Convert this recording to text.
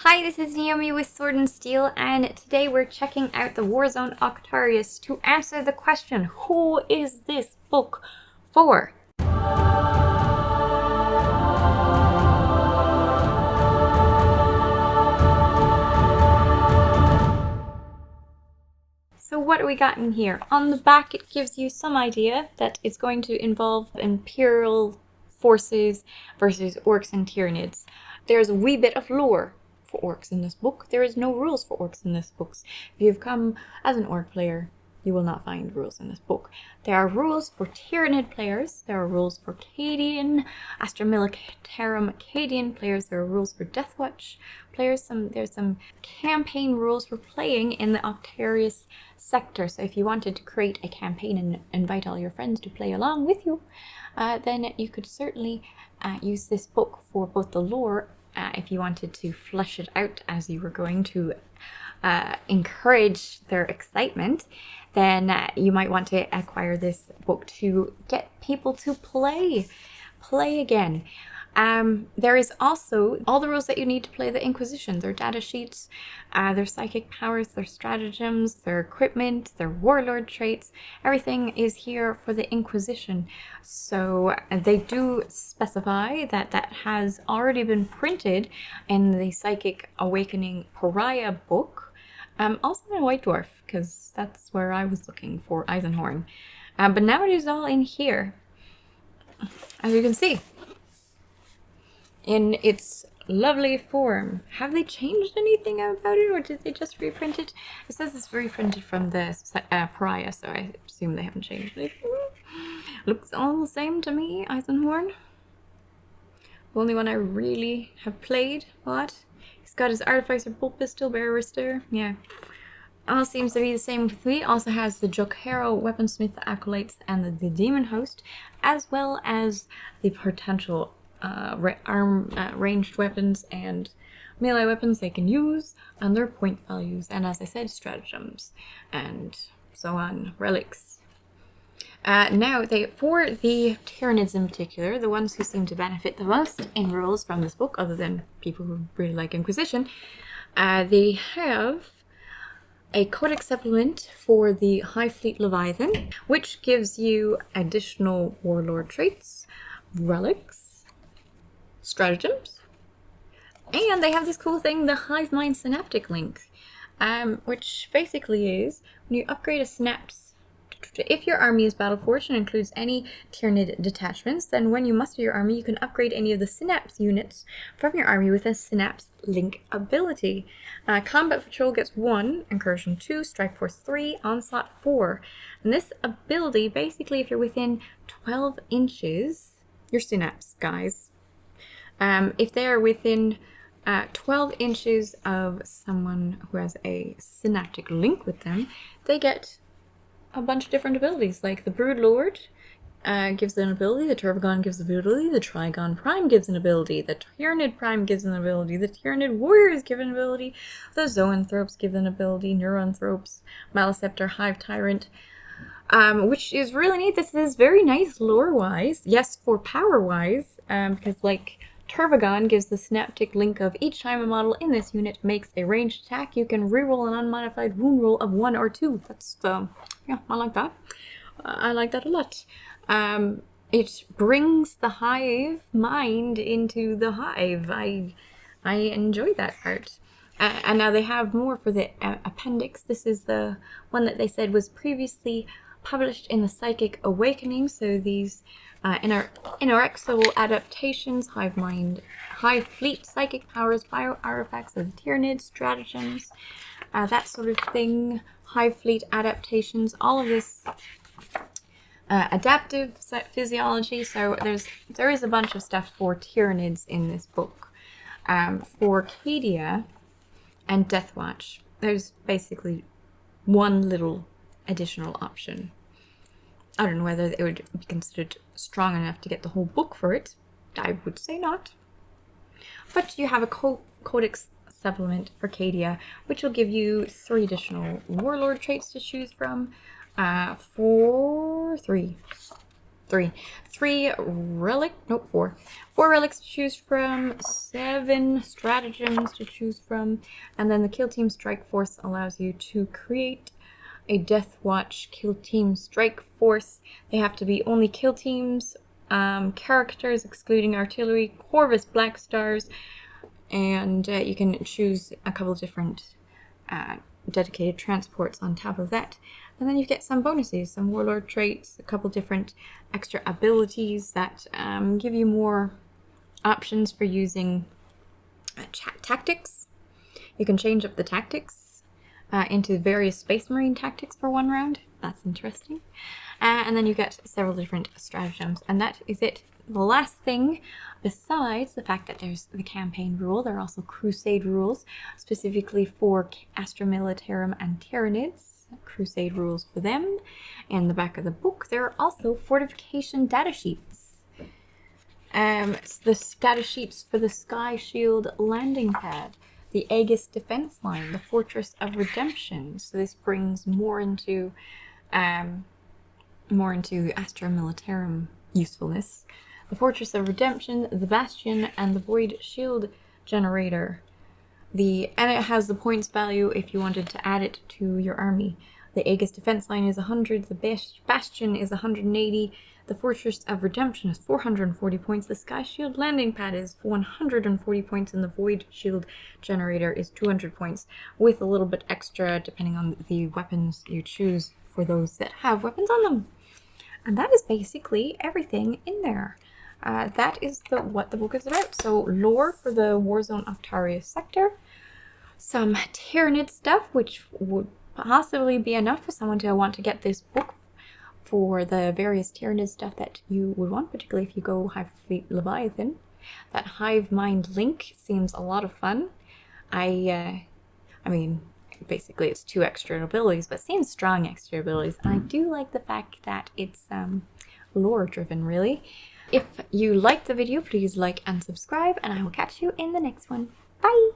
Hi, this is Naomi with Sword and Steel, and today we're checking out the Warzone Octarius to answer the question, who is this book for? So what do we got in here? On the back it gives you some idea that it's going to involve Imperial forces versus orcs and Tyranids. There's a wee bit of lore for orcs in this book. There is no rules for orcs in this book. If you've come as an orc player, you will not find rules in this book. There are rules for Tyranid players. There are rules for Cadian, Astra Militarum Cadian players. There are rules for Deathwatch players. There's some campaign rules for playing in the Octarius sector. So if you wanted to create a campaign and invite all your friends to play along with you, then you could certainly use this book for both the lore if you wanted to flesh it out as you were going to encourage their excitement, then you might want to acquire this book to get people to play again. There is also all the rules that you need to play the Inquisition. Their data sheets, their psychic powers, their stratagems, their equipment, their warlord traits. Everything is here for the Inquisition. So they do specify that that has already been printed in the Psychic Awakening Pariah book. Also in White Dwarf, because that's where I was looking for Eisenhorn. But now it is all in here, as you can see, in its lovely form. Have they changed anything about it, or did they just reprint it? It says it's reprinted from the Pariah, so I assume they haven't changed anything. Looks all the same to me, Eisenhorn. The only one I really have played a lot. He's got his Artificer, Bolt Pistol, Barrister, yeah. All seems to be the same with me. Also has the Jokero, Weaponsmith, the Acolytes, and the Demon Host, as well as the potential ranged weapons and melee weapons they can use, and their point values, and as I said, stratagems, and so on, relics. Now, for the Tyranids in particular, the ones who seem to benefit the most in rules from this book, other than people who really like Inquisition, they have a codex supplement for the High Fleet Leviathan, which gives you additional warlord traits, relics, stratagems, and they have this cool thing, the Hive Mind Synaptic Link, which basically is when you upgrade a synapse. If your army is battle-forged and includes any Tyranid detachments, then when you muster your army, you can upgrade any of the synapse units from your army with a synapse link ability. Combat Patrol gets 1, Incursion 2, Strike Force 3, Onslaught 4. And this ability, basically, if you're within 12 inches, your synapse guys, if they are within 12 inches of someone who has a synaptic link with them, they get a bunch of different abilities, like the Brood Lord gives an ability, the Turvagon gives an ability, the Trigon Prime gives an ability, the Tyranid Prime gives an ability, the Tyranid Warriors give an ability, the Zoanthropes give an ability, Neuronthropes, Maleceptor, Hive Tyrant, which is really neat. This is very nice lore-wise, yes, for power-wise, because like Turvagon gives the synaptic link of each time a model in this unit makes a ranged attack, you can reroll an unmodified wound roll of 1 or 2. That's, yeah, I like that. I like that a lot. It brings the hive mind into the hive. I enjoy that part. And now they have more for the appendix. This is the one that they said was previously published in the Psychic Awakening. So these interexal adaptations, hive mind, hive fleet, psychic powers, bio artifacts of the Tyranid, stratagems, that sort of thing, hive fleet adaptations, all of this adaptive physiology. So there is a bunch of stuff for Tyranids in this book. For Cadia and Deathwatch, there's basically one little additional option. I don't know whether it would be considered strong enough to get the whole book for it. I would say not. But you have a codex supplement for Cadia, which will give you 3 additional warlord traits to choose from. For 3. Three relic, nope, four. Four relics to choose from, 7 stratagems to choose from, and then the Kill Team Strike Force allows you to create a Death Watch Kill Team Strike Force. They have to be only kill teams, characters excluding artillery, Corvus Black Stars, and you can choose a couple different dedicated transports on top of that. And then you get some bonuses, some warlord traits, a couple different extra abilities that give you more options for using tactics. You can change up the tactics into various Space Marine tactics for 1 round. That's interesting. And then you get several different stratagems, and that is it. The last thing, besides the fact that there's the campaign rule, there are also Crusade rules, specifically for Astra Militarum and Tyranids. Crusade rules for them. In the back of the book, there are also fortification data sheets. It's the data sheets for the Sky Shield landing pad, the Aegis defense line, the Fortress of Redemption. So this brings more into Astra Militarum usefulness. The Fortress of Redemption, the Bastion, and the Void Shield Generator. And it has the points value if you wanted to add it to your army. The Aegis defense line is 100, the Bastion is 180, the Fortress of Redemption is 440 points, the Sky Shield landing pad is 140 points, and the Void Shield Generator is 200 points, with a little bit extra depending on the weapons you choose for those that have weapons on them. And that is basically everything in there. That is what the book is about. So lore for the Warzone Octarius sector, some Tyranid stuff, which would possibly be enough for someone to want to get this book for the various Tyranid stuff that you would want, particularly if you go Hive Fleet Leviathan. That Hive Mind link seems a lot of fun. I mean, basically it's 2 extra abilities, but seems strong extra abilities. And I do like the fact that it's lore driven, really. If you liked the video, please like and subscribe, and I will catch you in the next one. Bye!